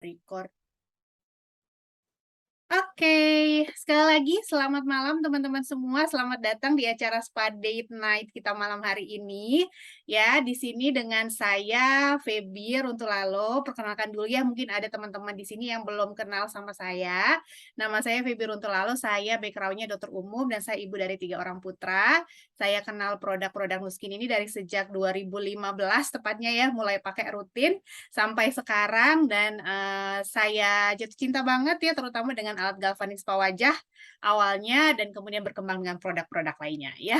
Record. Oke, sekali lagi selamat malam teman-teman semua. Selamat datang di acara Spa Date Night kita malam hari ini. Ya, di sini dengan saya Feby Runtulalo. Perkenalkan dulu ya, mungkin ada teman-teman di sini yang belum kenal sama saya. Nama saya Feby Runtulalo. Saya background-nya dokter umum dan saya ibu dari 3 orang putra. Saya kenal produk-produk Nuskin ini dari sejak 2015 tepatnya ya, mulai pakai rutin sampai sekarang dan saya jatuh cinta banget ya terutama dengan alat galvanis spa wajah awalnya dan kemudian berkembang dengan produk-produk lainnya ya.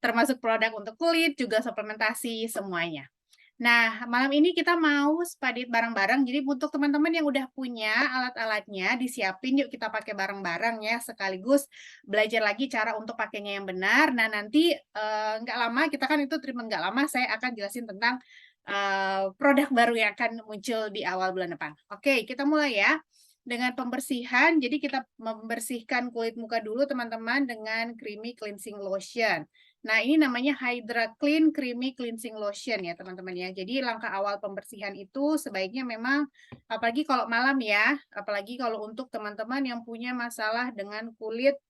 Termasuk produk untuk kulit juga suplementasi semuanya. Nah, malam ini kita mau spa date bareng-bareng. Jadi untuk teman-teman yang udah punya alat-alatnya disiapin yuk kita pakai bareng-bareng ya sekaligus belajar lagi cara untuk pakainya yang benar. Nah, nanti nggak lama kita kan itu treatment nggak lama saya akan jelasin tentang produk baru yang akan muncul di awal bulan depan. Oke, kita mulai ya. Dengan pembersihan, jadi kita membersihkan kulit muka dulu teman-teman dengan creamy cleansing lotion. Nah, ini namanya Hydra Clean Creamy Cleansing Lotion ya teman-teman ya. Jadi langkah awal pembersihan itu sebaiknya memang, apalagi kalau malam ya, apalagi kalau untuk teman-teman yang punya masalah dengan kulit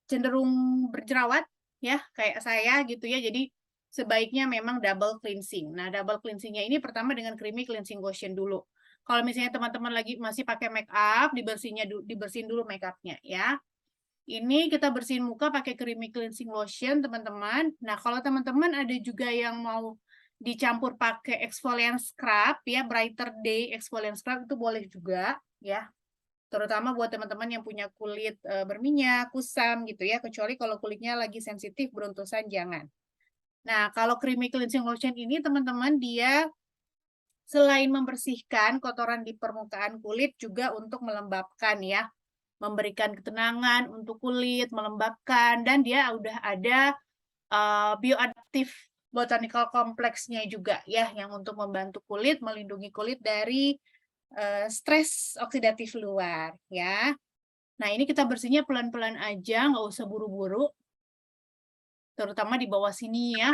cenderung berjerawat ya, kayak saya gitu ya. Jadi sebaiknya memang double cleansing. Nah, double cleansingnya ini pertama dengan creamy cleansing lotion dulu. Kalau misalnya teman-teman lagi masih pakai make up, dibersihin dulu make upnya ya. Ini kita bersihin muka pakai creamy cleansing lotion, teman-teman. Nah, kalau teman-teman ada juga yang mau dicampur pakai exfoliant scrub ya, Brighter Day exfoliant scrub itu boleh juga ya. Terutama buat teman-teman yang punya kulit berminyak, kusam gitu ya, kecuali kalau kulitnya lagi sensitif, beruntusan jangan. Nah, kalau creamy cleansing lotion ini teman-teman dia selain membersihkan kotoran di permukaan kulit juga untuk melembabkan ya, memberikan ketenangan untuk kulit, melembabkan, dan dia udah ada bioaktif botanical complex-nya juga ya, yang untuk membantu kulit, melindungi kulit dari stres oksidatif luar ya. Nah, ini kita bersihnya pelan-pelan aja, nggak usah buru-buru, terutama di bawah sini ya.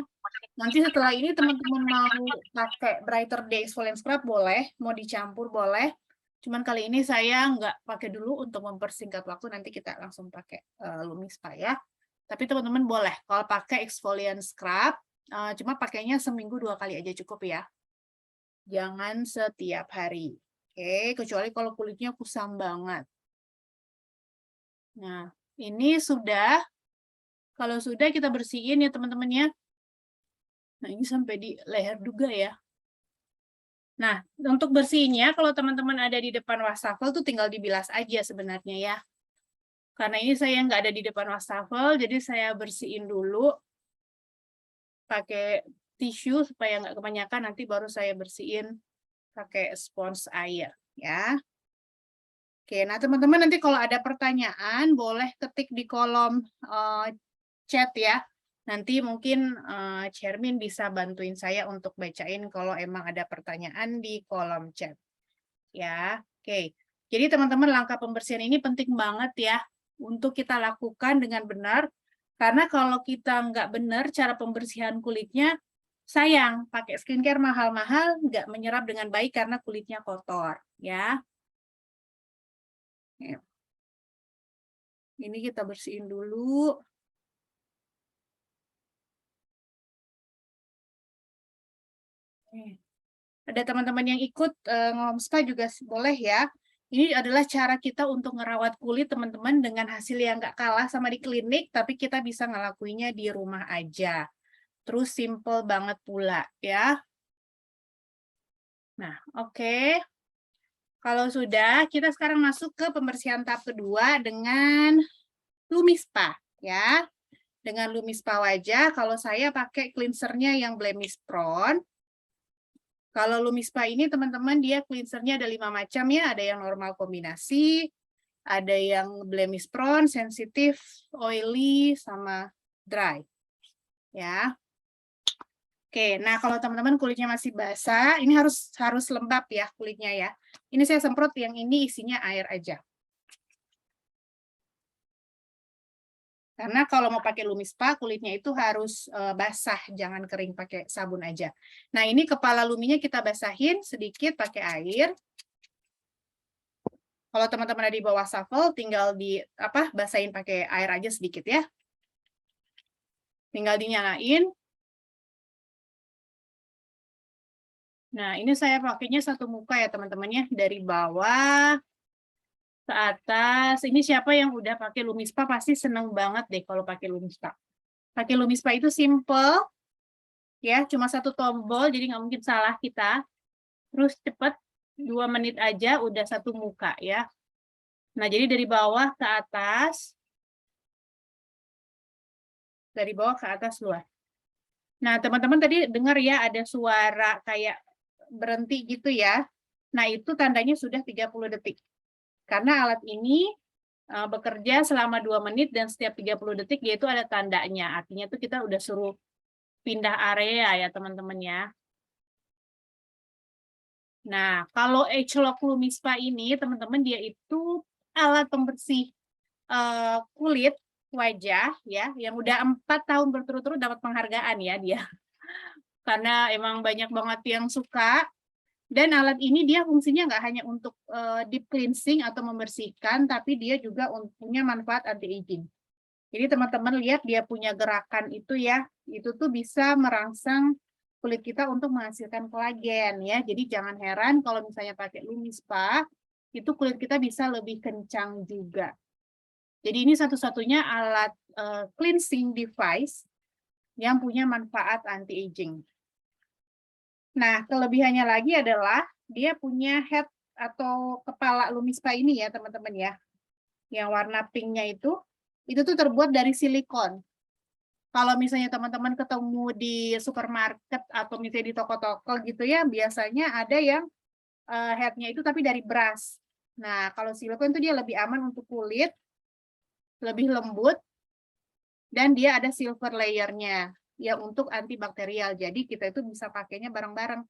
Nanti setelah ini teman-teman mau pakai Brighter Day Exfoliant Scrub boleh, mau dicampur boleh. Cuman kali ini saya nggak pakai dulu untuk mempersingkat waktu, nanti kita langsung pakai Lumispa ya. Tapi teman-teman boleh, kalau pakai exfoliant scrub, cuma pakainya seminggu 2 kali aja cukup ya. Jangan setiap hari. Oke, kecuali kalau kulitnya kusam banget. Nah, ini sudah. Kalau sudah kita bersihin ya teman-teman ya. Nah, ini sampai di leher juga ya. Nah, untuk bersihnya kalau teman-teman ada di depan wastafel tuh tinggal dibilas aja sebenarnya ya. Karena ini saya nggak ada di depan wastafel, jadi saya bersihin dulu pakai tisu supaya nggak kebanyakan, nanti baru saya bersihin pakai spons air ya. Oke, nah teman-teman nanti kalau ada pertanyaan boleh ketik di kolom chat ya. Nanti mungkin Cermin bisa bantuin saya untuk bacain kalau emang ada pertanyaan di kolom chat. Ya, oke. Jadi teman-teman langkah pembersihan ini penting banget ya untuk kita lakukan dengan benar. Karena kalau kita nggak benar cara pembersihan kulitnya, sayang pakai skincare mahal-mahal nggak menyerap dengan baik karena kulitnya kotor. Ya, ini kita bersihin dulu. Ada teman-teman yang ikut ngom spa juga boleh ya. Ini adalah cara kita untuk ngerawat kulit teman-teman dengan hasil yang nggak kalah sama di klinik, tapi kita bisa ngelakuinnya di rumah aja. Terus simple banget pula ya. Nah, oke. Kalau sudah, kita sekarang masuk ke pembersihan tahap kedua dengan Lumispa ya. Dengan Lumispa wajah, kalau saya pakai cleansernya yang blemish prone. Kalau Lumispa ini teman-teman dia cleansernya ada 5 macam ya, ada yang normal kombinasi, ada yang blemish prone, sensitif, oily, sama dry. Ya. Oke, nah kalau teman-teman kulitnya masih basah, ini harus lembab ya kulitnya ya. Ini saya semprot yang ini isinya air aja. Karena kalau mau pakai Lumispa, kulitnya itu harus basah, jangan kering pakai sabun aja. Nah, ini kepala luminya kita basahin sedikit pakai air. Kalau teman-teman ada di bawah shuffle, tinggal basahin pakai air aja sedikit ya. Tinggal dinyalain. Nah, ini saya pakainya satu muka ya teman-teman ya, dari bawah ke atas. Ini siapa yang udah pakai Lumispa pasti seneng banget deh kalau pakai Lumispa. Pakai Lumispa itu simple, ya, cuma satu tombol, jadi nggak mungkin salah kita. Terus cepet, 2 menit aja udah satu muka ya. Nah, jadi dari bawah ke atas, luar. Nah, teman-teman tadi dengar ya ada suara kayak berhenti gitu ya. Nah, itu tandanya sudah 30 detik. Karena alat ini bekerja selama 2 menit dan setiap 30 detik yaitu ada tandanya. Artinya itu kita udah suruh pindah area ya teman-teman ya. Nah, kalau Agelock Lumispa ini teman-teman dia itu alat pembersih kulit wajah ya yang udah 4 tahun berturut-turut dapat penghargaan ya dia. Karena emang banyak banget yang suka. Dan alat ini dia fungsinya nggak hanya untuk deep cleansing atau membersihkan, tapi dia juga punya manfaat anti-aging. Jadi teman-teman lihat dia punya gerakan itu ya, itu tuh bisa merangsang kulit kita untuk menghasilkan kolagen ya. Jadi jangan heran kalau misalnya pakai Lumispa, itu kulit kita bisa lebih kencang juga. Jadi ini satu-satunya alat cleansing device yang punya manfaat anti-aging. Nah, kelebihannya lagi adalah dia punya head atau kepala Lumispa ini ya, teman-teman ya. Yang warna pinknya itu tuh terbuat dari silikon. Kalau misalnya teman-teman ketemu di supermarket atau misalnya di toko-toko gitu ya, biasanya ada yang headnya itu tapi dari brass. Nah, kalau silikon itu dia lebih aman untuk kulit, lebih lembut, dan dia ada silver layer-nya ya untuk antibakterial. Jadi kita itu bisa pakainya bareng-bareng.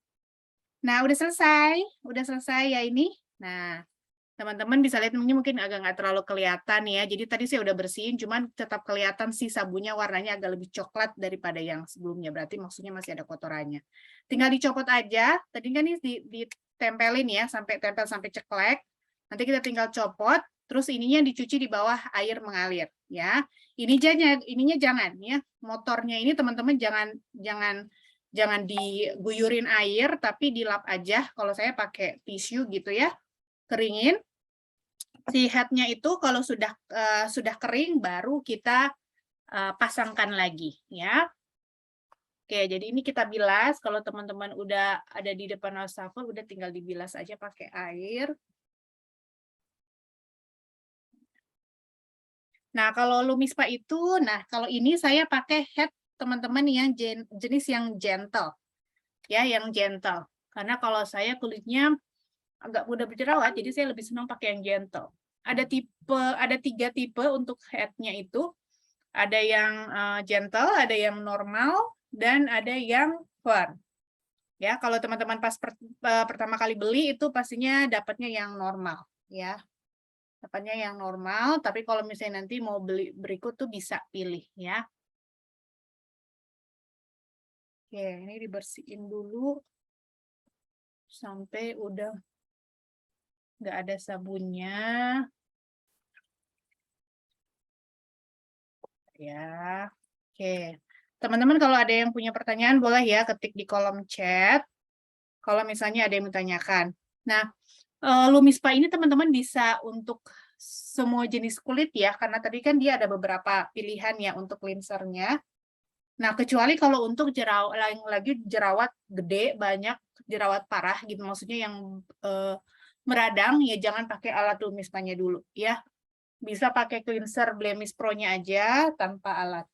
Nah, udah selesai ya ini. Nah, teman-teman bisa lihat ini mungkin agak nggak terlalu kelihatan ya. Jadi tadi saya udah bersihin, cuman tetap kelihatan sih sabunnya warnanya agak lebih coklat daripada yang sebelumnya. Berarti maksudnya masih ada kotorannya. Tinggal dicopot aja. Tadi kan ini ditempelin ya, sampai tempel sampai ceklek. Nanti kita tinggal copot. Terus ininya dicuci di bawah air mengalir ya. Ininya jangan ya. Motornya ini teman-teman jangan diguyurin air, tapi dilap aja. Kalau saya pakai tisu gitu ya, keringin. Si headnya itu kalau sudah kering, baru kita pasangkan lagi ya. Oke, jadi ini kita bilas. Kalau teman-teman udah ada di depan wastafel, udah tinggal dibilas aja pakai air. Nah, kalau Lumispa itu, kalau ini saya pakai head teman-teman yang jenis yang gentle. Ya, yang gentle. Karena kalau saya kulitnya agak mudah berjerawat, jadi saya lebih senang pakai yang gentle. Ada 3 tipe untuk head-nya itu. Ada yang gentle, ada yang normal, dan ada yang firm. Ya, kalau teman-teman pas pertama kali beli itu pastinya dapatnya yang normal, ya. Dapatnya yang normal, tapi kalau misalnya nanti mau beli berikut tuh bisa pilih ya. Oke, ini dibersihin dulu sampai udah nggak ada sabunnya. Ya, oke. Teman-teman kalau ada yang punya pertanyaan boleh ya ketik di kolom chat. Kalau misalnya ada yang menanyakan. Nah, Lumispa ini teman-teman bisa untuk semua jenis kulit ya, karena tadi kan dia ada beberapa pilihan ya untuk cleansernya. Nah, kecuali kalau untuk jerawat gede, banyak jerawat parah gitu, maksudnya yang meradang, ya jangan pakai alat Lumispanya dulu ya. Bisa pakai cleanser Blemish Pro-nya aja tanpa alat.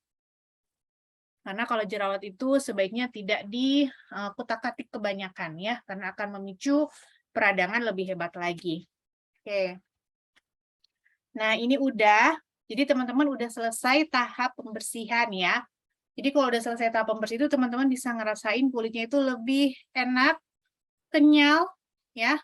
Karena kalau jerawat itu sebaiknya tidak dikutak-katik kebanyakan ya, karena akan memicu peradangan lebih hebat lagi. Oke. Nah, ini udah. Jadi teman-teman udah selesai tahap pembersihan ya. Jadi kalau udah selesai tahap pembersihan itu teman-teman bisa ngerasain kulitnya itu lebih enak, kenyal ya.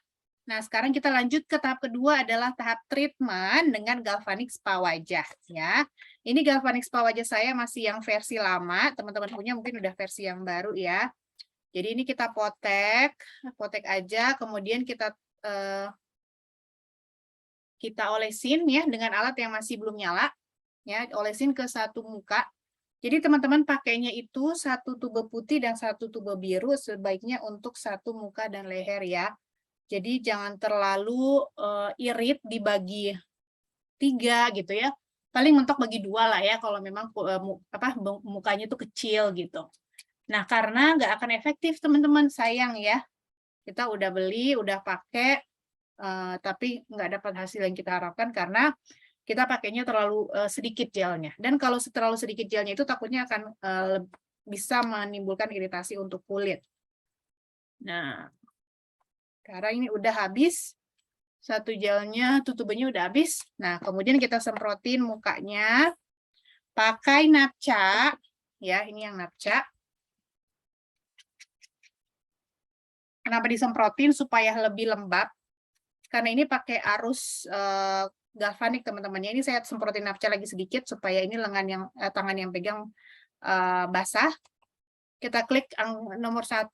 Nah, sekarang kita lanjut ke tahap kedua adalah tahap treatment dengan galvanik spa wajah ya. Ini galvanik spa wajah saya masih yang versi lama, teman-teman punya mungkin udah versi yang baru ya. Jadi ini kita potek aja, kemudian kita olesin ya dengan alat yang masih belum nyala ya, olesin ke satu muka. Jadi teman-teman pakainya itu satu tube putih dan satu tube biru sebaiknya untuk satu muka dan leher ya. Jadi jangan terlalu irit dibagi 3 gitu ya. Paling mentok bagi 2 lah ya kalau memang mukanya itu kecil gitu. Nah, karena nggak akan efektif teman-teman, sayang ya. Kita udah beli, udah pakai, tapi nggak dapat hasil yang kita harapkan karena kita pakainya terlalu sedikit gelnya. Dan kalau terlalu sedikit gelnya itu takutnya akan bisa menimbulkan iritasi untuk kulit. Nah, sekarang ini udah habis. Satu gelnya, tutupannya udah habis. Nah, kemudian kita semprotin mukanya pakai napca. Ya, ini yang napca. Kenapa disemprotin? Supaya lebih lembab. Karena ini pakai arus galvanik, teman-teman. Ini saya semprotin napca lagi sedikit supaya ini tangan yang pegang basah. Kita klik nomor 1.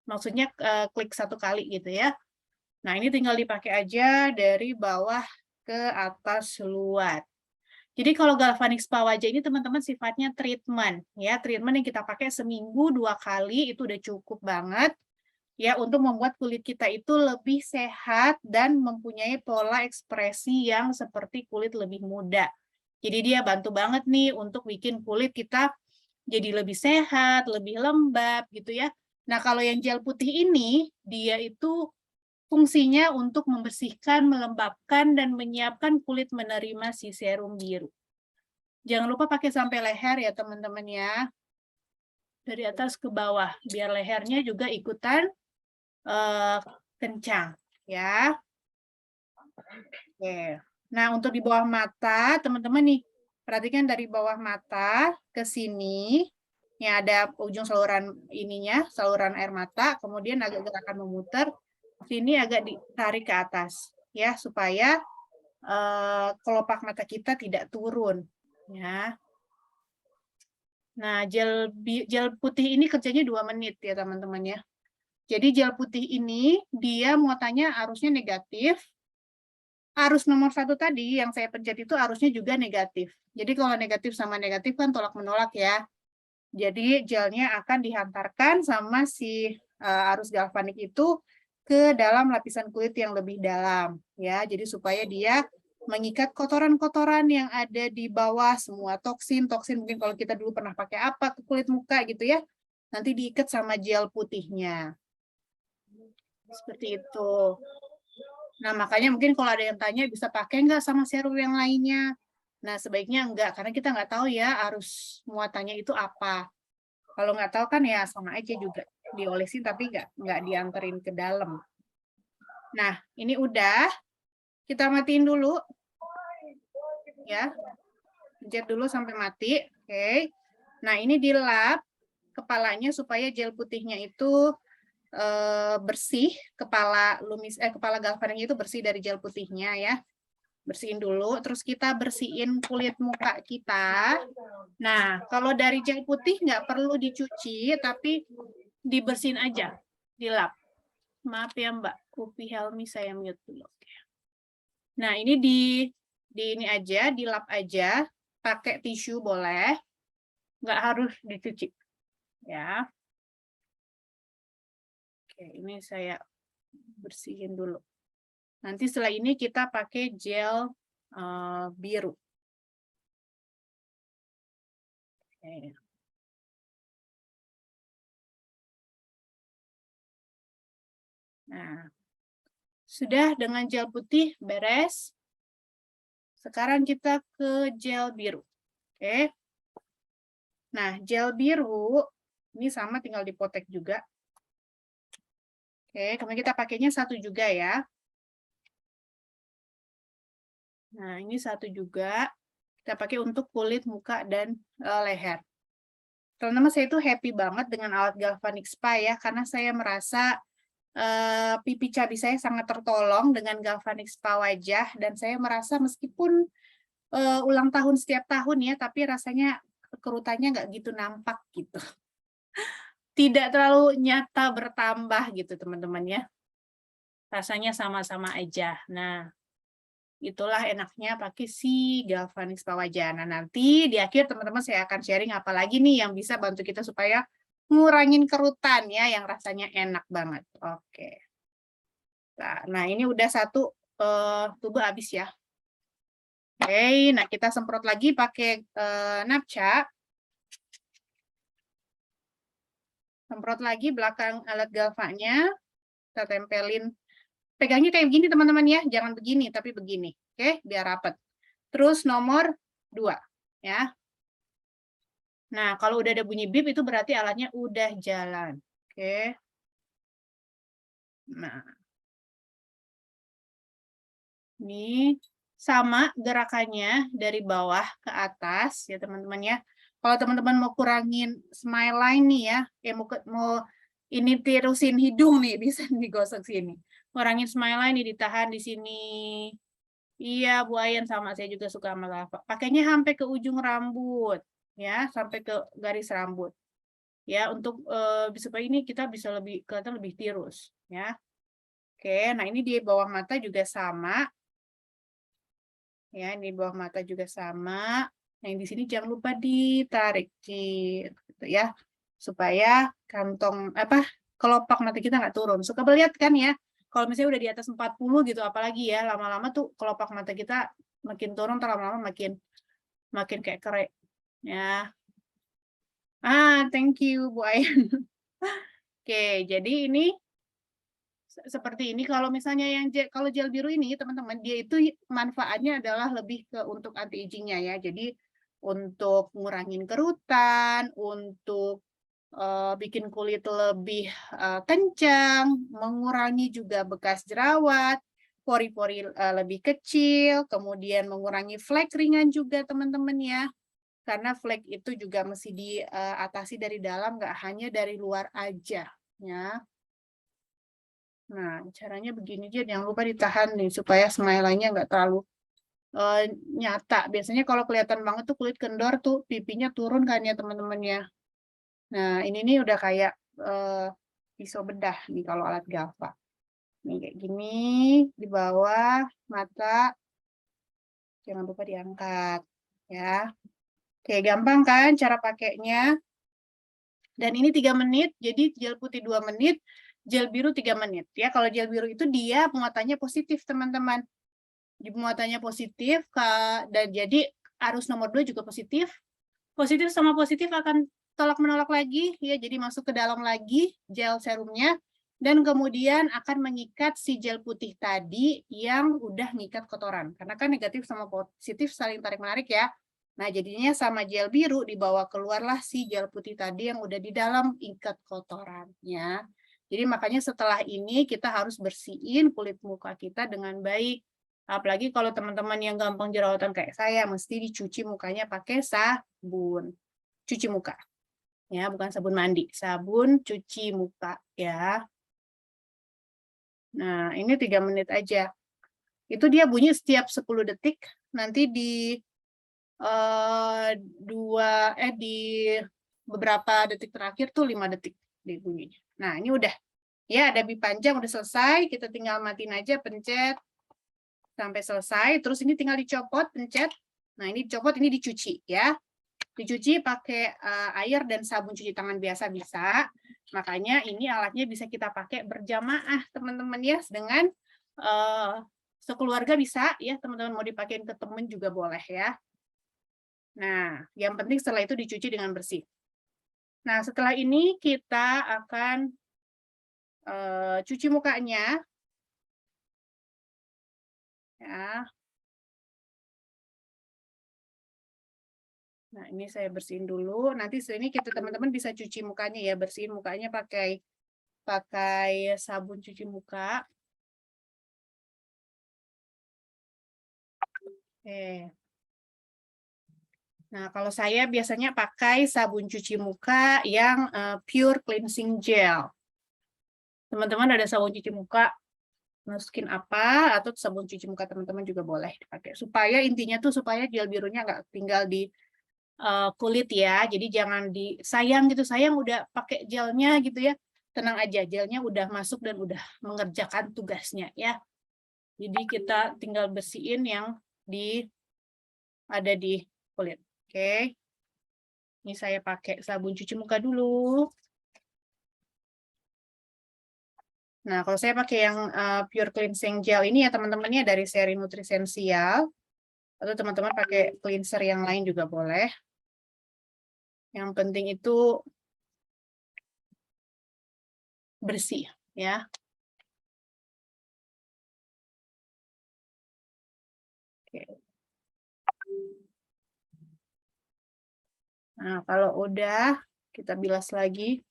Maksudnya klik 1 kali gitu ya. Nah, ini tinggal dipakai aja dari bawah ke atas luar. Jadi kalau galvanik spa wajah ini teman-teman sifatnya treatment ya, treatment yang kita pakai seminggu 2 kali itu udah cukup banget ya untuk membuat kulit kita itu lebih sehat dan mempunyai pola ekspresi yang seperti kulit lebih muda. Jadi dia bantu banget nih untuk bikin kulit kita jadi lebih sehat, lebih lembab gitu ya. Nah, kalau yang gel putih ini dia itu fungsinya untuk membersihkan, melembabkan, dan menyiapkan kulit menerima si serum biru. Jangan lupa pakai sampai leher ya teman-teman ya. Dari atas ke bawah, biar lehernya juga ikutan kencang ya. Oke. Nah, untuk di bawah mata, teman-teman nih, perhatikan dari bawah mata ke sini. Ini ada ujung saluran ininya, saluran air mata, kemudian agak gerakan memutar, sini agak ditarik ke atas ya supaya kelopak mata kita tidak turun ya. Nah, gel putih ini kerjanya 2 menit ya teman-teman ya. Jadi gel putih ini dia muatannya arusnya negatif. Arus nomor 1 tadi yang saya pencet itu arusnya juga negatif. Jadi kalau negatif sama negatif kan tolak-menolak ya. Jadi gelnya akan dihantarkan sama si arus galvanik itu ke dalam lapisan kulit yang lebih dalam ya. Jadi supaya dia mengikat kotoran-kotoran yang ada di bawah, semua toksin mungkin kalau kita dulu pernah pakai apa ke kulit muka gitu ya. Nanti diikat sama gel putihnya. Seperti itu. Nah, makanya mungkin kalau ada yang tanya bisa pakai nggak sama serum yang lainnya. Nah, sebaiknya enggak, karena kita nggak tahu ya arus muatannya itu apa. Kalau nggak tahu kan ya sama aja juga diolesin tapi nggak dianterin ke dalam. Nah, ini udah. Kita matiin dulu. Ya. Pencet dulu sampai mati. Oke. Nah, ini dilap kepalanya supaya gel putihnya itu bersih, kepala galvaniknya itu bersih dari gel putihnya ya. Bersihin dulu, terus kita bersihin kulit muka kita. Nah, kalau dari gel putih nggak perlu dicuci, tapi dibersihin aja, dilap. Maaf ya Mbak Upi Helmi, saya mute dulu. Nah, ini ini aja, dilap aja, pakai tisu boleh, nggak harus dicuci. Ya. Oke, ini saya bersihin dulu. Nanti setelah ini kita pakai gel biru. Oke. Nah, sudah dengan gel putih beres. Sekarang kita ke gel biru. Oke. Nah, gel biru ini sama tinggal dipotek juga. Oke, kemudian kita pakainya 1 juga ya. Nah, ini 1 juga. Kita pakai untuk kulit, muka, dan leher. Teman-teman, saya itu happy banget dengan alat galvanik spa ya, karena saya merasa pipi cabi saya sangat tertolong dengan galvanik spa wajah, dan saya merasa meskipun ulang tahun setiap tahun ya, tapi rasanya kerutannya nggak gitu nampak gitu. Tidak terlalu nyata bertambah gitu teman-teman ya. Rasanya sama-sama aja. Nah, itulah enaknya pakai si galvanik spa wajah. Nah, nanti di akhir teman-teman saya akan sharing apa lagi nih yang bisa bantu kita supaya ngurangin kerutan ya, yang rasanya enak banget. Oke. Nah, ini udah satu tubuh habis ya. Oke, nah kita semprot lagi pakai napca. Semprot lagi belakang alat galvanya. Kita tempelin. Pegangnya kayak begini teman-teman ya, jangan begini tapi begini. Oke, biar rapat. Terus nomor 2 ya. Nah, kalau udah ada bunyi bip itu berarti alatnya udah jalan. Oke. Nah, ini sama gerakannya dari bawah ke atas ya teman-teman ya. Kalau teman-teman mau kurangin smile line nih ya, mau ini tirusin hidung nih, bisa digosok sini. Kurangin smile line nih, ditahan di sini. Iya, Bu Ayan sama, saya juga suka sama lava. Pakainya sampai ke ujung rambut ya, sampai ke garis rambut. Ya, untuk supaya ini kita bisa lebih kelihatan lebih tirus ya. Oke, nah ini di bawah mata juga sama. Ya, ini bawah mata juga sama. Nah, yang di sini jangan lupa ditarik gitu ya. Supaya kantong kelopak mata kita nggak turun. Suka melihat kan ya. Kalau misalnya udah di atas 40 gitu apalagi ya, lama-lama tuh kelopak mata kita makin turun, lama-lama makin kayak kerek ya. Thank you Bu Ayan. Oke, jadi ini seperti ini. Kalau misalnya kalau gel biru ini teman-teman, dia itu manfaatnya adalah lebih ke untuk anti agingnya ya. Jadi untuk ngurangin kerutan, untuk bikin kulit lebih kencang, mengurangi juga bekas jerawat, pori-pori lebih kecil, kemudian mengurangi flek ringan juga teman-teman ya. Karena flek itu juga mesti diatasi dari dalam, nggak hanya dari luar aja ya. Nah, caranya begini aja, jangan lupa ditahan nih supaya smile-nya nggak terlalu nyata. Biasanya kalau kelihatan banget tuh kulit kendor tuh pipinya turun kan ya teman-teman ya. Nah, ini nih udah kayak pisau bedah nih kalau alat Galva. Nih kayak gini, di bawah mata, jangan lupa diangkat ya. Oke, gampang kan cara pakainya. Dan ini 3 menit, jadi gel putih 2 menit, gel biru 3 menit. Ya, kalau gel biru itu dia muatannya positif, teman-teman. Muatannya positif, dan jadi arus nomor 2 juga positif. Positif sama positif akan tolak-menolak lagi, ya, jadi masuk ke dalam lagi gel serumnya, dan kemudian akan mengikat si gel putih tadi yang udah ngikat kotoran. Karena kan negatif sama positif saling tarik-menarik ya. Nah, jadinya sama gel biru dibawa keluarlah si gel putih tadi yang udah di dalam ikat kotorannya. Jadi makanya setelah ini kita harus bersihin kulit muka kita dengan baik. Apalagi kalau teman-teman yang gampang jerawatan kayak saya, mesti dicuci mukanya pakai sabun cuci muka. Ya, bukan sabun mandi, sabun cuci muka ya. Nah, ini 3 menit aja. Itu dia bunyi setiap 10 detik, nanti di di beberapa detik terakhir tuh 5 detik di bunyinya. Nah, ini udah. Ya, ada bip panjang udah selesai, kita tinggal matiin aja, pencet sampai selesai, terus ini tinggal dicopot, pencet. Nah, ini dicopot, ini dicuci ya. Dicuci pakai air dan sabun cuci tangan biasa bisa. Makanya ini alatnya bisa kita pakai berjamaah, teman-teman ya, dengan sekeluarga bisa ya, teman-teman mau dipakein ke teman juga boleh ya. Nah, yang penting setelah itu dicuci dengan bersih. Nah, setelah ini kita akan cuci mukanya. Ya. Nah, ini saya bersihin dulu. Nanti setelah ini kita teman-teman bisa cuci mukanya ya, bersihin mukanya pakai sabun cuci muka. Oke. Nah, kalau saya biasanya pakai sabun cuci muka yang pure cleansing gel. Teman-teman ada sabun cuci muka, Nuskin apa, atau sabun cuci muka teman-teman juga boleh dipakai. Supaya intinya tuh supaya gel birunya nggak tinggal di kulit ya. Jadi jangan sayang gitu, sayang udah pakai gelnya gitu ya. Tenang aja, gelnya udah masuk dan udah mengerjakan tugasnya ya. Jadi kita tinggal bersihin yang ada di kulit. Oke. Ini saya pakai sabun cuci muka dulu. Nah, kalau saya pakai yang Pure Cleansing Gel ini ya teman-temannya dari seri Nutrisensial. Atau teman-teman pakai cleanser yang lain juga boleh. Yang penting itu bersih ya. Oke. Nah, kalau udah kita bilas lagi.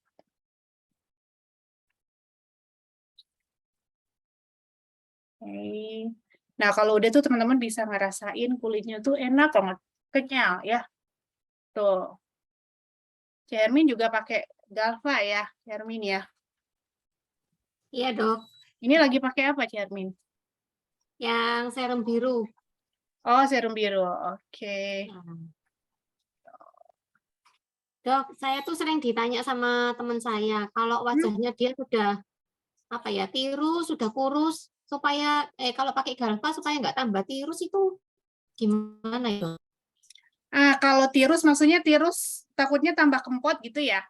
Oke. Nah, kalau udah tuh teman-teman bisa ngerasain kulitnya tuh enak banget, kenyal ya. Tuh. Cermin juga pakai Galva ya, Cermin ya. Iya, Dok. Ini lagi pakai apa, Cermin? Yang serum biru. Oh, serum biru. Oke. Dok, saya tuh sering ditanya sama teman saya, kalau wajahnya dia sudah apa ya, tirus, sudah kurus, supaya kalau pakai Galva supaya nggak tambah tirus itu gimana ya? Kalau tirus maksudnya tirus takutnya tambah kempot gitu ya.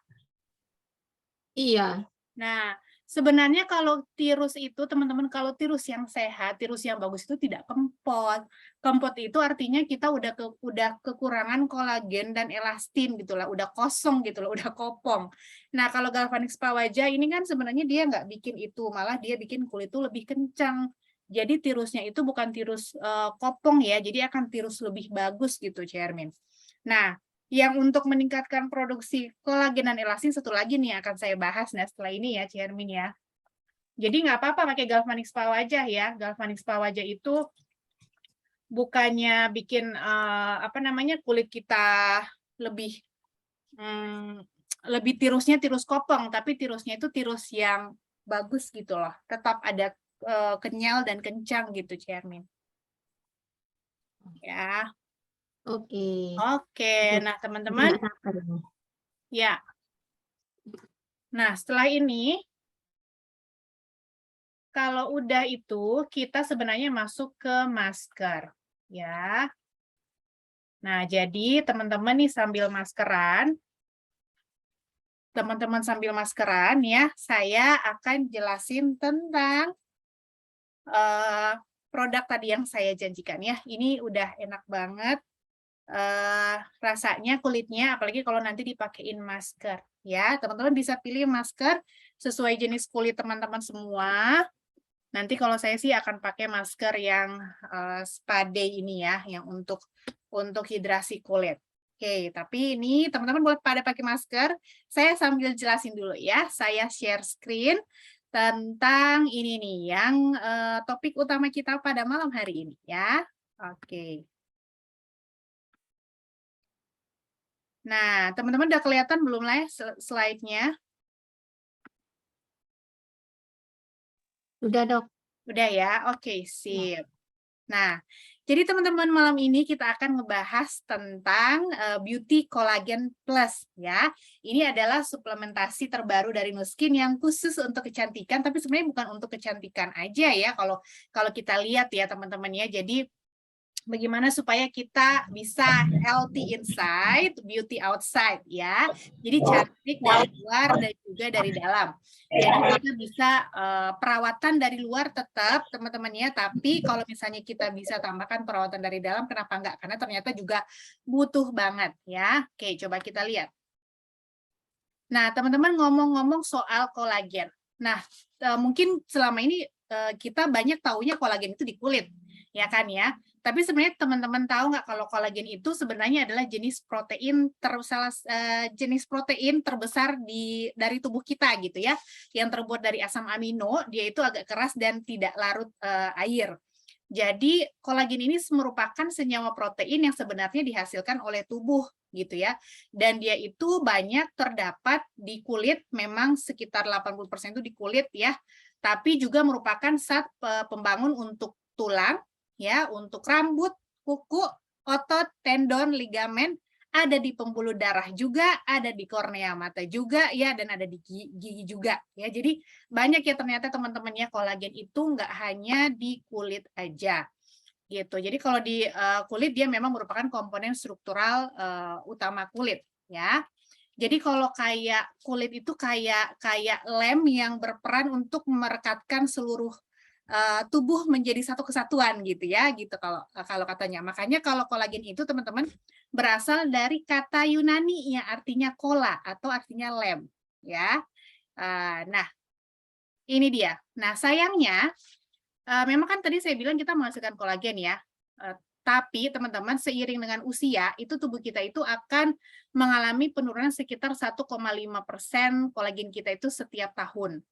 Iya. Nah, sebenarnya kalau tirus itu teman-teman, kalau tirus yang sehat, tirus yang bagus itu tidak kempot. Kempot itu artinya kita udah kekurangan kolagen dan elastin gitulah, udah kosong gitulah, udah kopong. Nah, kalau galvanic spa wajah ini kan sebenarnya dia nggak bikin itu, malah dia bikin kulit itu lebih kencang. Jadi tirusnya itu bukan tirus kopong ya, jadi akan tirus lebih bagus gitu, Chairman. Nah, yang untuk meningkatkan produksi kolagen dan elastin satu lagi nih akan saya bahas nah setelah ini ya, Ciarmin ya. Jadi nggak apa-apa pakai galvanic spa wajah ya. Galvanic spa wajah itu bukannya bikin apa namanya kulit kita lebih lebih tirusnya tirus kopong, tapi tirusnya itu tirus yang bagus gitu loh. Tetap ada kenyal dan kencang gitu, Ciarmin. Ya. Oke. Oke, Aduh, nah jadi teman-teman, nggak sabar ini. ya. Nah, setelah ini kalau udah itu, kita sebenarnya masuk ke masker. Ya. Nah, jadi teman-teman nih sambil maskeran, ya, saya akan jelasin tentang produk tadi yang saya janjikan ya. Ini udah enak banget rasanya kulitnya, apalagi kalau nanti dipakein masker. Ya, teman-teman bisa pilih masker sesuai jenis kulit teman-teman semua. Nanti kalau saya sih akan pakai masker yang spa day ini ya, yang untuk hidrasi kulit. Oke, tapi ini teman-teman boleh pada pakai masker. Saya sambil jelasin dulu ya. Saya share screen tentang ini nih, yang topik utama kita pada malam hari ini ya. Oke. Nah, teman-teman udah kelihatan belum lah ya slide-nya? Udah, Dok. Udah ya? Oke, sip. Nah, jadi teman-teman malam ini kita akan ngebahas tentang Beauty Collagen Plus ya. Ini adalah suplementasi terbaru dari Nuskin yang khusus untuk kecantikan, tapi sebenarnya bukan untuk kecantikan aja ya kalau kita lihat ya teman-teman ya. Jadi bagaimana supaya kita bisa healthy inside, beauty outside ya. Jadi cantik dari luar dan juga dari dalam. Jadi kita bisa perawatan dari luar tetap teman-teman ya, tapi kalau misalnya kita bisa tambahkan perawatan dari dalam, kenapa enggak? Karena ternyata juga butuh banget ya. Oke, coba kita lihat. Nah, teman-teman ngomong-ngomong soal kolagen. Nah, mungkin selama ini kita banyak taunya kolagen itu di kulit, ya kan ya. Tapi sebenarnya teman-teman tahu nggak kalau kolagen itu sebenarnya adalah jenis protein jenis protein terbesar dari tubuh kita gitu ya, yang terbuat dari asam amino, dia itu agak keras dan tidak larut air. Jadi kolagen ini merupakan senyawa protein yang sebenarnya dihasilkan oleh tubuh gitu ya. Dan dia itu banyak terdapat di kulit, memang sekitar 80% itu di kulit ya, tapi juga merupakan zat pembangun untuk tulang ya, untuk rambut, kuku, otot, tendon, ligamen, ada di pembuluh darah juga, ada di kornea mata juga ya, dan ada di gigi juga ya. Jadi banyak ya ternyata teman-teman ya, kolagen itu nggak hanya di kulit aja gitu. Jadi kalau di kulit dia memang merupakan komponen struktural utama kulit ya. Jadi kalau kayak kulit itu kayak kayak lem yang berperan untuk merekatkan seluruh tubuh menjadi satu kesatuan gitu ya, gitu kalau kalau katanya. Makanya kalau kolagen itu teman-teman berasal dari kata Yunani yang artinya kola atau artinya lem ya. Nah, ini dia. Nah, sayangnya memang kan tadi saya bilang kita menghasilkan kolagen ya. Tapi teman-teman seiring dengan usia itu tubuh kita itu akan mengalami penurunan sekitar 1,5% kolagen kita itu setiap tahun.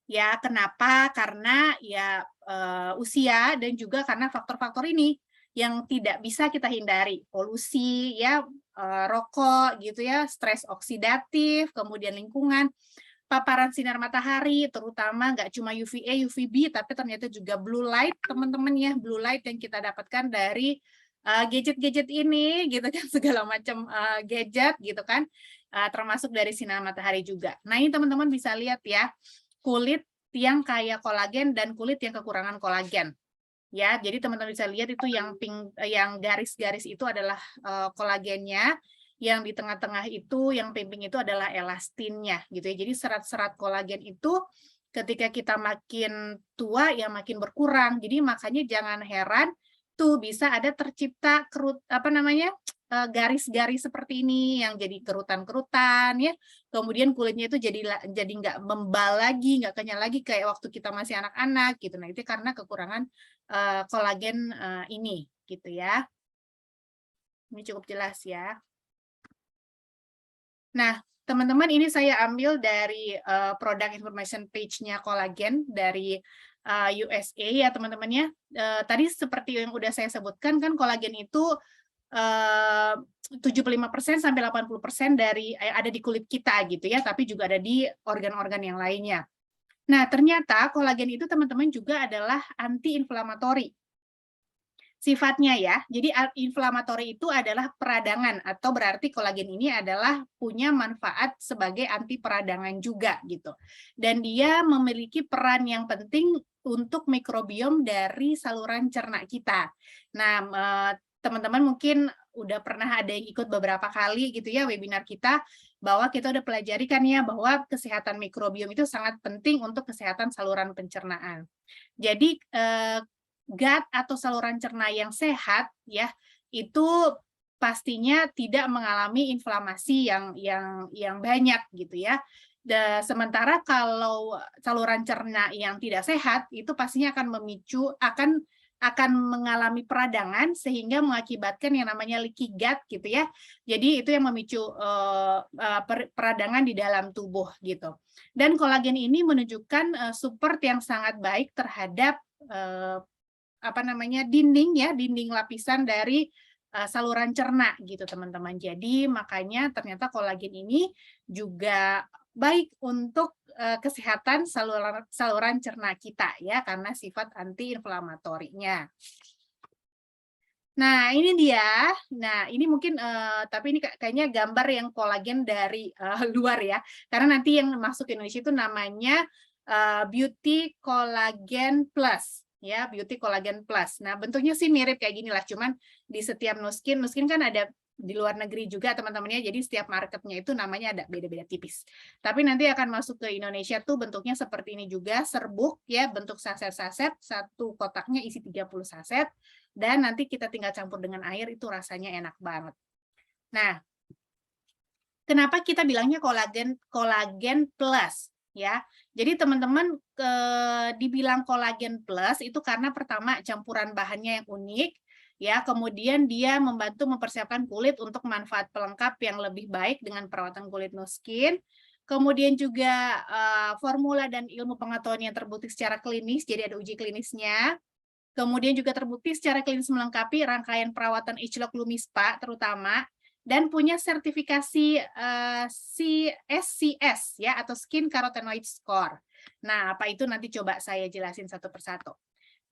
Ya, kenapa? Karena ya usia dan juga karena faktor-faktor ini yang tidak bisa kita hindari. Polusi ya, rokok gitu ya, stres oksidatif, kemudian lingkungan, paparan sinar matahari, terutama nggak cuma UVA, UVB, tapi ternyata juga blue light, teman-teman ya, blue light yang kita dapatkan dari gadget-gadget ini, gitu kan, segala macam gadget, gitu kan, termasuk dari sinar matahari juga. Nah, ini teman-teman bisa lihat ya, kulit yang kaya kolagen dan kulit yang kekurangan kolagen. Ya, jadi teman-teman bisa lihat itu yang pink, yang garis-garis itu adalah kolagennya, yang di tengah-tengah itu, yang pink-pink itu adalah elastinnya, gitu ya. Jadi serat-serat kolagen itu ketika kita makin tua ya makin berkurang. Jadi makanya jangan heran tuh bisa ada tercipta kerut apa namanya garis-garis seperti ini yang jadi kerutan-kerutan ya. Kemudian kulitnya itu jadi nggak membal lagi, nggak kenyal lagi kayak waktu kita masih anak-anak gitu. Nah itu karena kekurangan kolagen ini gitu ya. Ini cukup jelas ya. Nah, teman-teman ini saya ambil dari product information page-nya kolagen dari USA ya teman-teman ya. Tadi seperti yang udah saya sebutkan kan kolagen itu 75% sampai 80% dari ada di kulit kita gitu ya, tapi juga ada di organ-organ yang lainnya. Nah, ternyata kolagen itu teman-teman juga adalah anti-inflamatori sifatnya ya. Jadi inflamatori itu adalah peradangan atau berarti kolagen ini adalah punya manfaat sebagai anti peradangan juga gitu. Dan dia memiliki peran yang penting untuk mikrobiom dari saluran cerna kita. Nah, teman-teman mungkin udah pernah ada yang ikut beberapa kali gitu ya webinar kita, bahwa kita udah pelajari kan ya bahwa kesehatan mikrobiom itu sangat penting untuk kesehatan saluran pencernaan. Jadi gut atau saluran cerna yang sehat ya itu pastinya tidak mengalami inflamasi yang banyak gitu ya. Sementara kalau saluran cerna yang tidak sehat itu pastinya akan memicu akan mengalami peradangan sehingga mengakibatkan yang namanya leaky gut gitu ya. Jadi itu yang memicu peradangan di dalam tubuh gitu. Dan kolagen ini menunjukkan support yang sangat baik terhadap dinding lapisan dari saluran cerna gitu teman-teman. Jadi makanya ternyata kolagen ini juga baik untuk kesehatan saluran cerna kita ya karena sifat anti-inflamatorinya. Nah, ini dia. Nah, ini mungkin tapi ini kayaknya gambar yang kolagen dari luar ya. Karena nanti yang masuk ke Indonesia itu namanya Beauty Collagen Plus ya, Beauty Collagen Plus. Nah, bentuknya sih mirip kayak gini lah, cuman di setiap Nuskin kan ada di luar negeri juga teman-temannya, jadi setiap marketnya itu namanya ada beda-beda tipis. Tapi nanti akan masuk ke Indonesia tuh bentuknya seperti ini juga, serbuk ya, bentuk saset-saset, satu kotaknya isi 30 saset, dan nanti kita tinggal campur dengan air, itu rasanya enak banget. Nah, kenapa kita bilangnya kolagen plus? Ya, jadi teman-teman dibilang kolagen plus itu karena pertama campuran bahannya yang unik, ya, kemudian dia membantu mempersiapkan kulit untuk manfaat pelengkap yang lebih baik dengan perawatan kulit no skin. Kemudian juga formula dan ilmu pengetahuan yang terbukti secara klinis, jadi ada uji klinisnya. Kemudian juga terbukti secara klinis melengkapi rangkaian perawatan Agelock Lumispa terutama dan punya sertifikasi SCS ya atau Skin Carotenoid Score. Nah, apa itu nanti coba saya jelasin satu persatu.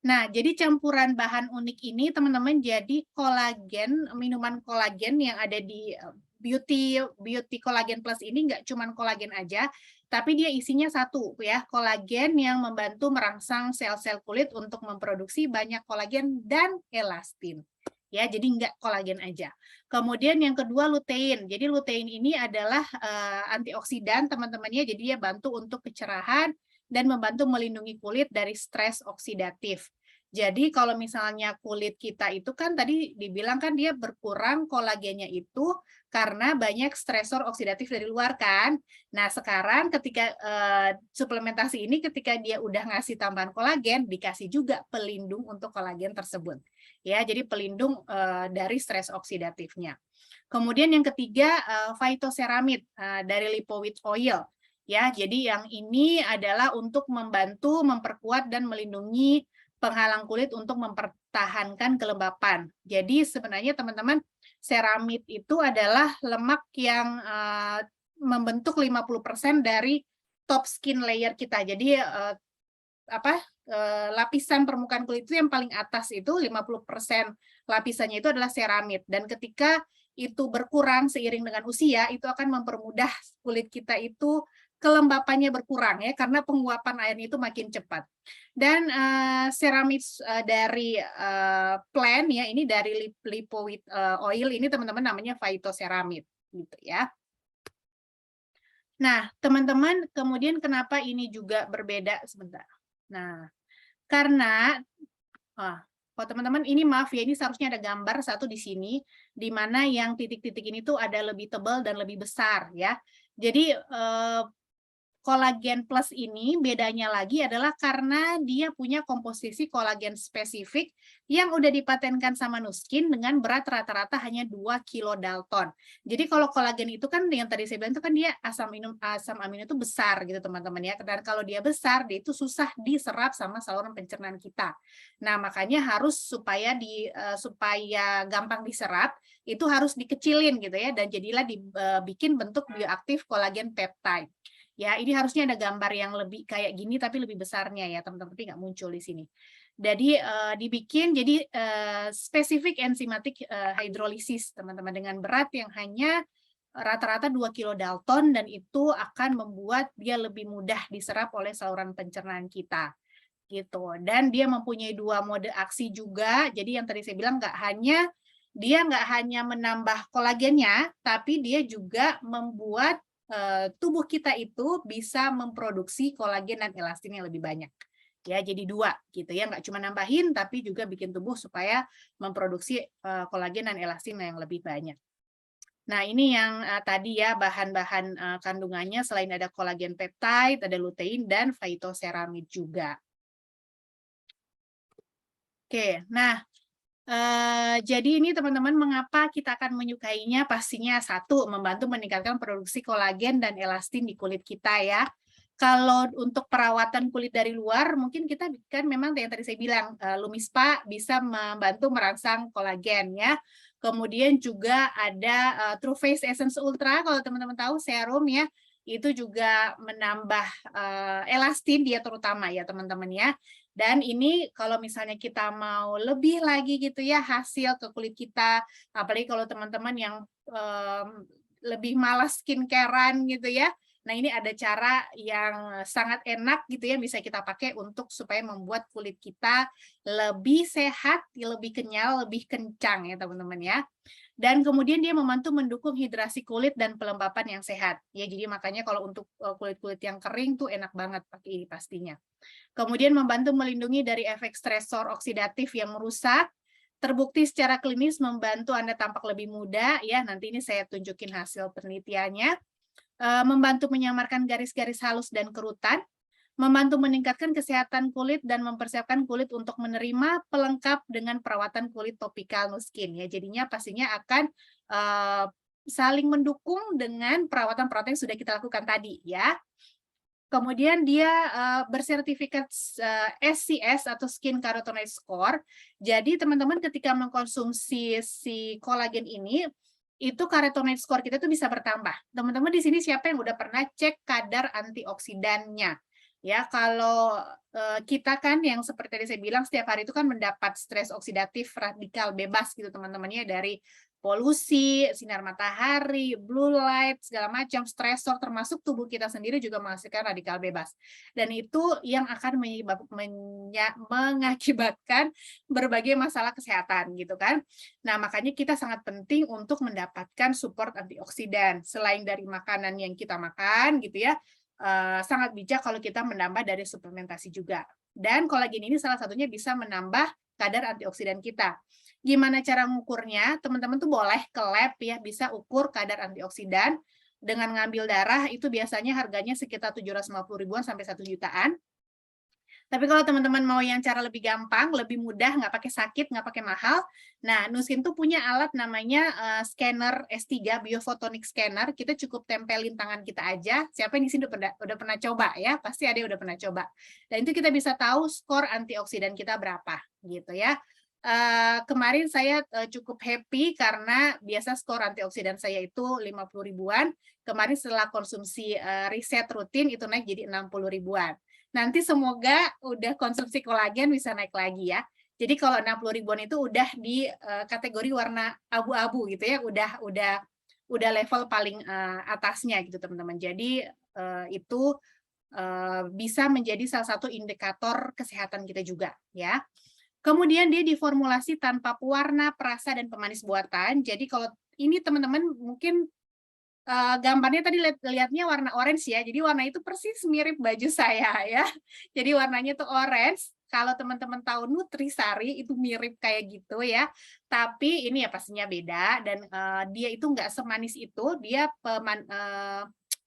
Nah, jadi campuran bahan unik ini teman-teman jadi kolagen, minuman kolagen yang ada di Beauty Collagen Plus ini nggak cuma kolagen aja, tapi dia isinya satu ya, kolagen yang membantu merangsang sel-sel kulit untuk memproduksi banyak kolagen dan elastin. Ya, jadi nggak kolagen aja. Kemudian yang kedua lutein. Jadi lutein ini adalah antioksidan teman-temannya, jadi dia bantu untuk kecerahan dan membantu melindungi kulit dari stres oksidatif. Jadi kalau misalnya kulit kita itu kan tadi dibilang kan dia berkurang kolagennya itu karena banyak stresor oksidatif dari luar kan. Nah, sekarang ketika suplementasi ini ketika dia udah ngasih tambahan kolagen, dikasih juga pelindung untuk kolagen tersebut. Ya, jadi pelindung dari stres oksidatifnya. Kemudian yang ketiga phytoceramide dari lipowit oil. Ya, jadi yang ini adalah untuk membantu memperkuat dan melindungi penghalang kulit untuk mempertahankan kelembapan. Jadi sebenarnya teman-teman, seramid itu adalah lemak yang membentuk 50% dari top skin layer kita. Jadi lapisan permukaan kulit itu yang paling atas itu 50% lapisannya itu adalah seramid, dan ketika itu berkurang seiring dengan usia itu akan mempermudah kulit kita itu kelembapannya berkurang ya karena penguapan airnya itu makin cepat. Dan seramid dari plant ya ini dari lipowit oil ini teman-teman namanya phytoceramide gitu ya. Nah, teman-teman, kemudian kenapa ini juga berbeda sebentar. Nah, karena kalau teman-teman ini maaf ya, ini seharusnya ada gambar satu di sini, di mana yang titik-titik ini tuh ada lebih tebal dan lebih besar ya. Jadi kolagen plus ini bedanya lagi adalah karena dia punya komposisi kolagen spesifik yang udah dipatenkan sama Nuskin dengan berat rata-rata hanya 2 kilodalton. Jadi kalau kolagen itu kan yang tadi saya bilang itu kan dia asam amino itu besar gitu teman-teman ya. Dan kalau dia besar dia itu susah diserap sama saluran pencernaan kita. Nah, makanya harus supaya gampang diserap itu harus dikecilin gitu ya dan jadilah dibikin bentuk bioaktif kolagen peptide. Ya, ini harusnya ada gambar yang lebih kayak gini tapi lebih besarnya ya, teman-teman, tapi nggak muncul di sini. Jadi dibikin jadi spesifik enzimatik hidrolisis, teman-teman, dengan berat yang hanya rata-rata 2 kilodalton dan itu akan membuat dia lebih mudah diserap oleh saluran pencernaan kita. Gitu. Dan dia mempunyai 2 mode aksi juga. Jadi yang tadi saya bilang dia nggak hanya menambah kolagennya, tapi dia juga membuat tubuh kita itu bisa memproduksi kolagen dan elastin yang lebih banyak. Ya, jadi 2 gitu ya, nggak cuma nambahin tapi juga bikin tubuh supaya memproduksi kolagen dan elastin yang lebih banyak. Nah, ini yang tadi ya bahan-bahan kandungannya selain ada kolagen peptide, ada lutein dan phytoceramide juga. Oke, nah jadi ini teman-teman mengapa kita akan menyukainya? Pastinya satu, membantu meningkatkan produksi kolagen dan elastin di kulit kita ya. Kalau untuk perawatan kulit dari luar, mungkin kita kan memang yang tadi saya bilang, Lumispa bisa membantu merangsang kolagen ya. Kemudian juga ada True Face Essence Ultra, kalau teman-teman tahu serum ya, itu juga menambah elastin dia terutama ya teman-teman ya. Dan ini kalau misalnya kita mau lebih lagi gitu ya hasil ke kulit kita, apalagi kalau teman-teman yang lebih malas skincare-an gitu ya. Nah, ini ada cara yang sangat enak gitu ya bisa kita pakai untuk supaya membuat kulit kita lebih sehat, lebih kenyal, lebih kencang ya teman-teman ya. Dan kemudian dia membantu mendukung hidrasi kulit dan pelembapan yang sehat. Ya, jadi makanya kalau untuk kulit-kulit yang kering tuh enak banget pakai ini pastinya. Kemudian membantu melindungi dari efek stresor oksidatif yang merusak. Terbukti secara klinis membantu Anda tampak lebih muda ya. Nanti ini saya tunjukin hasil penelitiannya. Membantu menyamarkan garis-garis halus dan kerutan, membantu meningkatkan kesehatan kulit dan mempersiapkan kulit untuk menerima pelengkap dengan perawatan kulit topikal Nuskin ya. Jadinya pastinya akan saling mendukung dengan perawatan-perawatan yang sudah kita lakukan tadi ya. Kemudian dia bersertifikat SCS atau Skin Carotenoid Score. Jadi teman-teman ketika mengkonsumsi si kolagen ini itu carotenoid score kita tuh bisa bertambah. Teman-teman di sini siapa yang udah pernah cek kadar antioksidannya? Ya, kalau kita kan yang seperti tadi saya bilang setiap hari itu kan mendapat stres oksidatif radikal bebas gitu teman-temannya dari polusi, sinar matahari, blue light, segala macam stresor termasuk tubuh kita sendiri juga menghasilkan radikal bebas. Dan itu yang akan mengakibatkan berbagai masalah kesehatan gitu kan. Nah, makanya kita sangat penting untuk mendapatkan support antioksidan. Selain dari makanan yang kita makan gitu ya, sangat bijak kalau kita menambah dari suplementasi juga. Dan kolagen ini salah satunya bisa menambah kadar antioksidan kita. Gimana cara mengukurnya? Teman-teman tuh boleh ke lab ya, bisa ukur kadar antioksidan dengan ngambil darah itu biasanya harganya sekitar 750 ribuan sampai 1 jutaan. Tapi kalau teman-teman mau yang cara lebih gampang, lebih mudah, nggak pakai sakit, nggak pakai mahal, nah Nuskin tuh punya alat namanya scanner S3, Biophotonic Scanner. Kita cukup tempelin tangan kita aja. Siapa yang di sini udah pernah coba ya? Pasti ada yang udah pernah coba. Dan itu kita bisa tahu skor antioksidan kita berapa, gitu ya. Kemarin saya cukup happy karena biasa skor antioksidan saya itu 50 ribuan. Kemarin setelah konsumsi riset rutin itu naik jadi 60 ribuan. Nanti semoga udah konsumsi kolagen bisa naik lagi ya. Jadi kalau 60 ribuan itu udah di kategori warna abu-abu gitu ya, udah level paling atasnya gitu teman-teman. Jadi itu bisa menjadi salah satu indikator kesehatan kita juga ya. Kemudian dia diformulasi tanpa pewarna, perasa, dan pemanis buatan. Jadi kalau ini teman-teman mungkin gambarnya tadi lihatnya warna orange ya, jadi warna itu persis mirip baju saya ya. Jadi warnanya tuh orange, kalau teman-teman tahu Nutrisari itu mirip kayak gitu ya, tapi ini ya pastinya beda dan dia itu nggak semanis itu, dia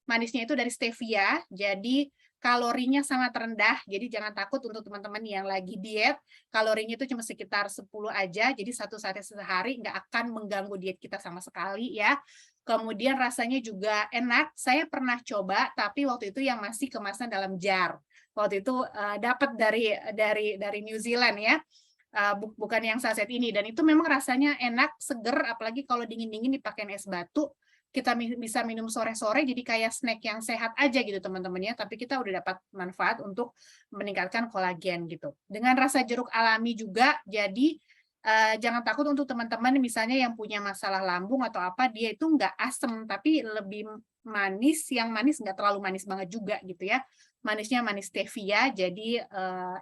manisnya itu dari stevia, jadi kalorinya sangat rendah, jadi jangan takut untuk teman-teman yang lagi diet, kalorinya itu cuma sekitar 10 aja, jadi satu saatnya sehari nggak akan mengganggu diet kita sama sekali ya. Kemudian rasanya juga enak. Saya pernah coba, tapi waktu itu yang masih kemasan dalam jar. Waktu itu dapat dari New Zealand ya, bukan yang saset ini. Dan itu memang rasanya enak, seger, apalagi kalau dingin-dingin dipakai es batu. Kita bisa minum sore-sore, jadi kayak snack yang sehat aja gitu teman-teman ya. Tapi kita udah dapat manfaat untuk meningkatkan kolagen gitu. Dengan rasa jeruk alami juga, jadi jangan takut untuk teman-teman misalnya yang punya masalah lambung atau apa, dia itu nggak asem, tapi lebih manis, yang manis nggak terlalu manis banget juga gitu ya. Manisnya manis stevia, jadi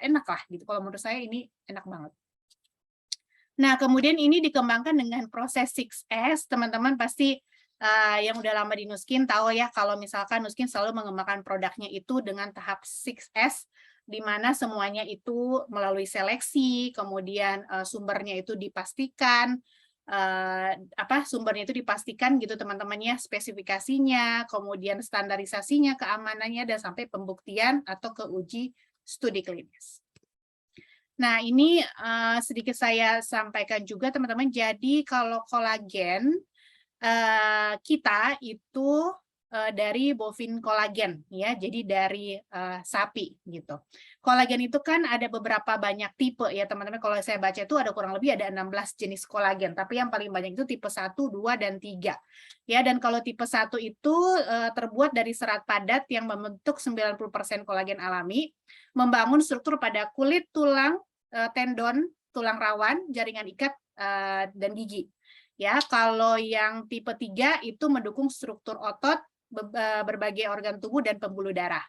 enak lah gitu. Kalau menurut saya ini enak banget. Nah, kemudian ini dikembangkan dengan proses 6S, teman-teman pasti yang udah lama di Nuskin tahu ya, kalau misalkan Nuskin selalu mengembangkan produknya itu dengan tahap 6S, di mana semuanya itu melalui seleksi, kemudian sumbernya itu dipastikan, sumbernya itu dipastikan gitu teman-teman ya, spesifikasinya, kemudian standarisasinya, keamanannya, dan sampai pembuktian atau ke uji studi klinis. Nah, ini sedikit saya sampaikan juga teman-teman. Jadi kalau kolagen kita itu dari bovin kolagen ya, jadi dari sapi gitu. Kolagen itu kan ada beberapa banyak tipe ya teman-teman. Kalau saya baca itu ada kurang lebih ada 16 jenis kolagen, tapi yang paling banyak itu tipe 1, 2, dan 3. Ya, dan kalau tipe 1 itu terbuat dari serat padat yang membentuk 90% kolagen alami, membangun struktur pada kulit, tulang, tendon, tulang rawan, jaringan ikat, dan gigi. Ya, kalau yang tipe 3 itu mendukung struktur otot, berbagai organ tubuh, dan pembuluh darah.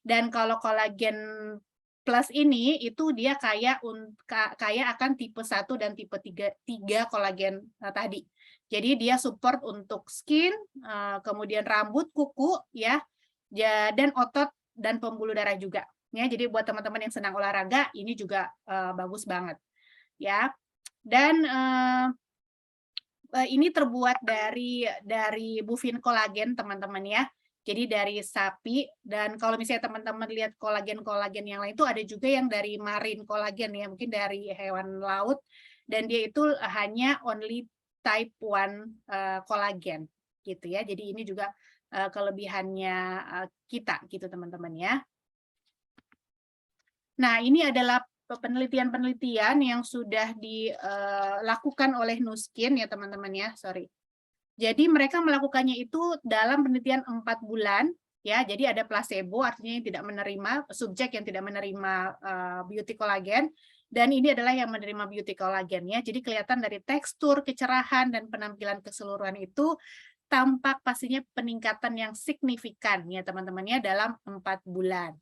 Dan kalau kolagen plus ini, itu dia kaya akan tipe 1 dan tipe 3 kolagen tadi. Jadi dia support untuk skin, kemudian rambut, kuku, ya, dan otot, dan pembuluh darah juga. Ya, jadi buat teman-teman yang senang olahraga, ini juga bagus banget. Ya, dan ini terbuat dari bufin kolagen teman-teman ya. Jadi dari sapi, dan kalau misalnya teman-teman lihat kolagen-kolagen yang lain itu ada juga yang dari marine kolagen ya, mungkin dari hewan laut, dan dia itu hanya only type 1 kolagen gitu ya. Jadi ini juga kelebihannya kita gitu teman-teman ya. Nah, ini adalah penelitian-penelitian yang sudah dilakukan oleh Nuskin ya teman-teman ya, sorry. Jadi mereka melakukannya itu dalam penelitian 4 bulan, ya. Jadi ada placebo, artinya yang tidak menerima, subjek yang tidak menerima beauty collagen, dan ini adalah yang menerima beauty collagen, ya. Jadi kelihatan dari tekstur, kecerahan, dan penampilan keseluruhan itu tampak pastinya peningkatan yang signifikan, ya teman-teman ya, dalam 4 bulan.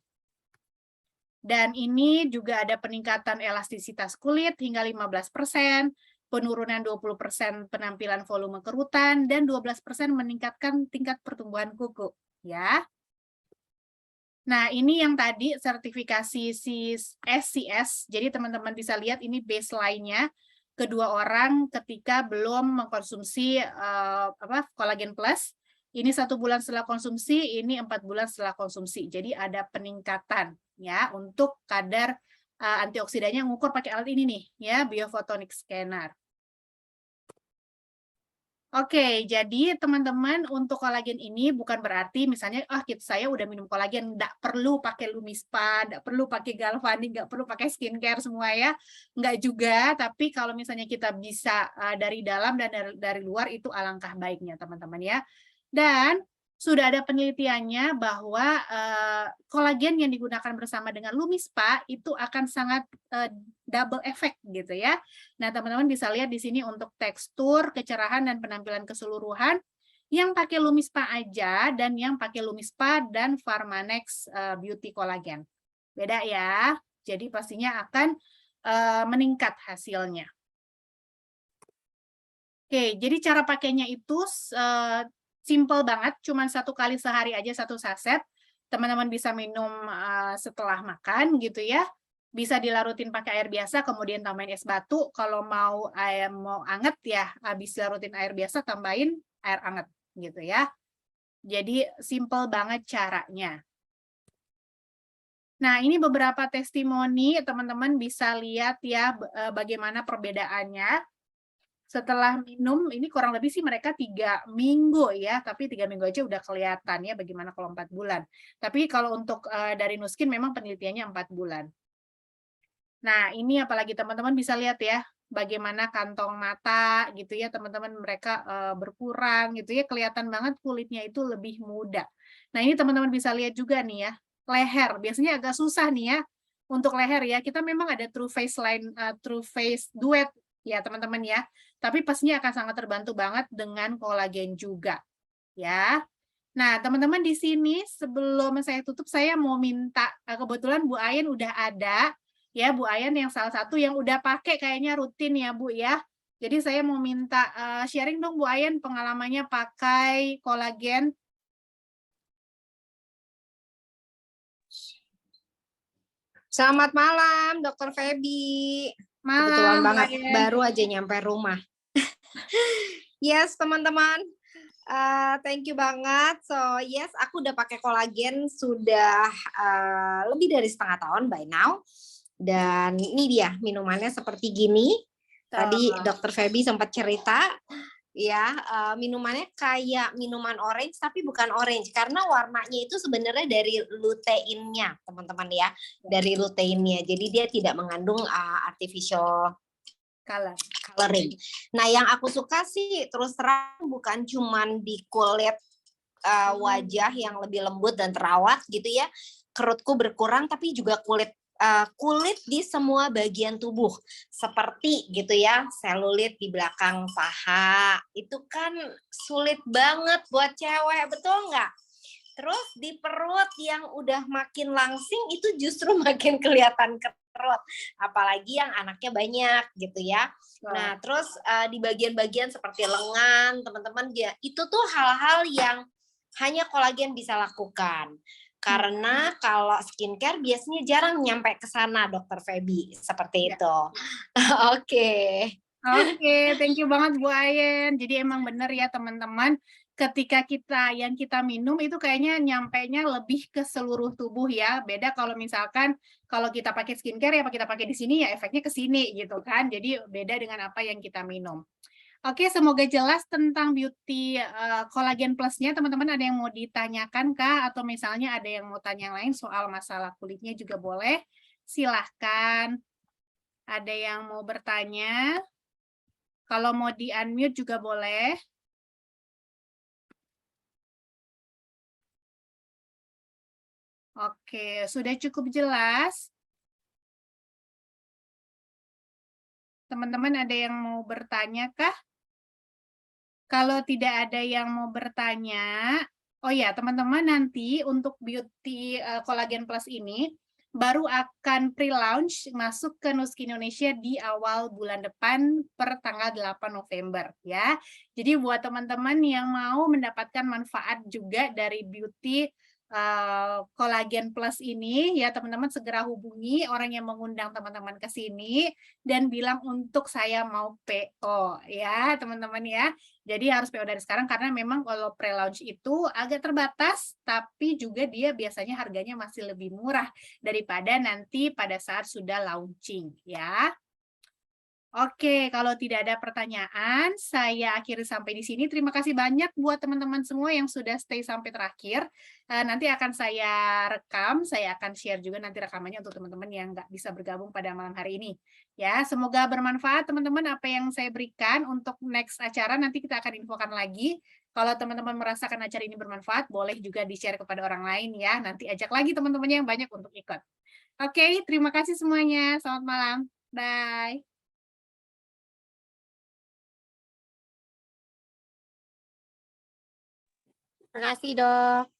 Dan ini juga ada peningkatan elastisitas kulit hingga 15%, penurunan 20% penampilan volume kerutan, dan 12% meningkatkan tingkat pertumbuhan kuku. Ya. Nah, ini yang tadi sertifikasi SCS. Jadi teman-teman bisa lihat ini baseline-nya kedua orang ketika belum mengkonsumsi Collagen Plus. Ini 1 bulan setelah konsumsi, ini 4 bulan setelah konsumsi. Jadi ada peningkatan ya untuk kadar antioksidannya, ngukur pakai alat ini nih ya, biophotonic scanner. Oke, jadi teman-teman untuk kolagen ini bukan berarti misalnya saya udah minum kolagen nggak perlu pakai Lumispa, nggak perlu pakai Galvani, nggak perlu pakai skincare semua ya, nggak juga. Tapi kalau misalnya kita bisa dari dalam dan dari luar itu alangkah baiknya teman-teman ya. Dan sudah ada penelitiannya bahwa kolagen yang digunakan bersama dengan Lumispa itu akan sangat double effect gitu ya. Nah, teman-teman bisa lihat di sini untuk tekstur, kecerahan, dan penampilan keseluruhan yang pakai Lumispa aja dan yang pakai Lumispa dan Pharmanex Beauty Collagen. Beda ya. Jadi pastinya akan meningkat hasilnya. Oke, jadi cara pakainya itu simple banget, cuma 1 kali sehari aja 1 saset. Teman-teman bisa minum setelah makan gitu ya. Bisa dilarutin pakai air biasa, kemudian tambahin es batu. Kalau mau anget ya, habis larutin air biasa tambahin air anget gitu ya. Jadi simple banget caranya. Nah, ini beberapa testimoni, teman-teman bisa lihat ya bagaimana perbedaannya. Setelah minum, ini kurang lebih sih mereka 3 minggu ya, tapi 3 minggu aja udah kelihatan ya bagaimana kalau 4 bulan. Tapi kalau untuk dari Nuskin memang penelitiannya 4 bulan. Nah, ini apalagi teman-teman bisa lihat ya, bagaimana kantong mata gitu ya, teman-teman mereka berkurang gitu ya, kelihatan banget kulitnya itu lebih muda. Nah, ini teman-teman bisa lihat juga nih ya, leher, biasanya agak susah nih ya, untuk leher ya, kita memang ada True Face Line, True Face Duet ya teman-teman ya, tapi pastinya akan sangat terbantu banget dengan kolagen juga, ya. Nah, teman-teman di sini sebelum saya tutup, saya mau minta, kebetulan Bu Ayen udah ada, ya Bu Ayen yang salah satu yang udah pakai kayaknya rutin ya Bu ya. Jadi saya mau minta sharing dong Bu Ayen pengalamannya pakai kolagen. Selamat malam, Dokter Feby. Kebetulan Malam Bu banget, Ayen. baru aja nyampe rumah. Yes, teman-teman. Thank you banget. So, yes, aku udah pakai kolagen sudah lebih dari setengah tahun by now. Dan ini dia minumannya seperti gini. Tadi Dokter Feby sempat cerita. Ya, minumannya kayak minuman orange tapi bukan orange karena warnanya itu sebenarnya dari luteinnya, teman-teman ya, dari luteinnya. Jadi dia tidak mengandung artificial coloring. Nah, yang aku suka sih terus terang bukan cuman di kulit wajah yang lebih lembut dan terawat gitu ya, kerutku berkurang, tapi juga kulit di semua bagian tubuh seperti gitu ya, selulit di belakang paha itu kan sulit banget buat cewek, betul nggak? Terus di perut yang udah makin langsing itu justru makin kelihatan kerut, apalagi yang anaknya banyak gitu ya. Nah, terus di bagian-bagian seperti lengan, teman-teman ya, itu tuh hal-hal yang hanya kolagen bisa lakukan. Karena kalau skincare biasanya jarang nyampe ke sana, Dokter Feby, seperti itu. Oke. Oke, thank you banget Bu Ayen. Jadi emang benar ya teman-teman, ketika yang kita minum itu kayaknya nyampainya lebih ke seluruh tubuh ya. Beda kalau misalkan kalau kita pakai skincare ya kita pakai di sini ya efeknya ke sini gitu kan. Jadi beda dengan apa yang kita minum. Oke, semoga jelas tentang beauty collagen plus-nya. Teman-teman ada yang mau ditanyakan kah? Atau misalnya ada yang mau tanya yang lain soal masalah kulitnya juga boleh. Silahkan. Ada yang mau bertanya? Kalau mau di-unmute juga boleh. Oke, sudah cukup jelas? Teman-teman ada yang mau bertanya kah? Kalau tidak ada yang mau bertanya, oh ya teman-teman nanti untuk Beauty Collagen Plus ini baru akan pre-launch masuk ke Nuski Indonesia di awal bulan depan per tanggal 8 November ya. Jadi buat teman-teman yang mau mendapatkan manfaat juga dari Beauty Collagen Plus ini ya teman-teman segera hubungi orang yang mengundang teman-teman ke sini dan bilang untuk saya mau PO ya teman-teman ya. Jadi harus PO dari sekarang karena memang kalau pre-launch itu agak terbatas, tapi juga dia biasanya harganya masih lebih murah daripada nanti pada saat sudah launching ya. Oke, kalau tidak ada pertanyaan, saya akhiri sampai di sini. Terima kasih banyak buat teman-teman semua yang sudah stay sampai terakhir. Nanti akan saya rekam, saya akan share juga nanti rekamannya untuk teman-teman yang nggak bisa bergabung pada malam hari ini. Ya, semoga bermanfaat teman-teman apa yang saya berikan untuk next acara. Nanti kita akan infokan lagi. Kalau teman-teman merasakan acara ini bermanfaat, boleh juga di-share kepada orang lain ya. Nanti ajak lagi teman-teman yang banyak untuk ikut. Oke, terima kasih semuanya. Selamat malam. Bye. Terima kasih, Dok.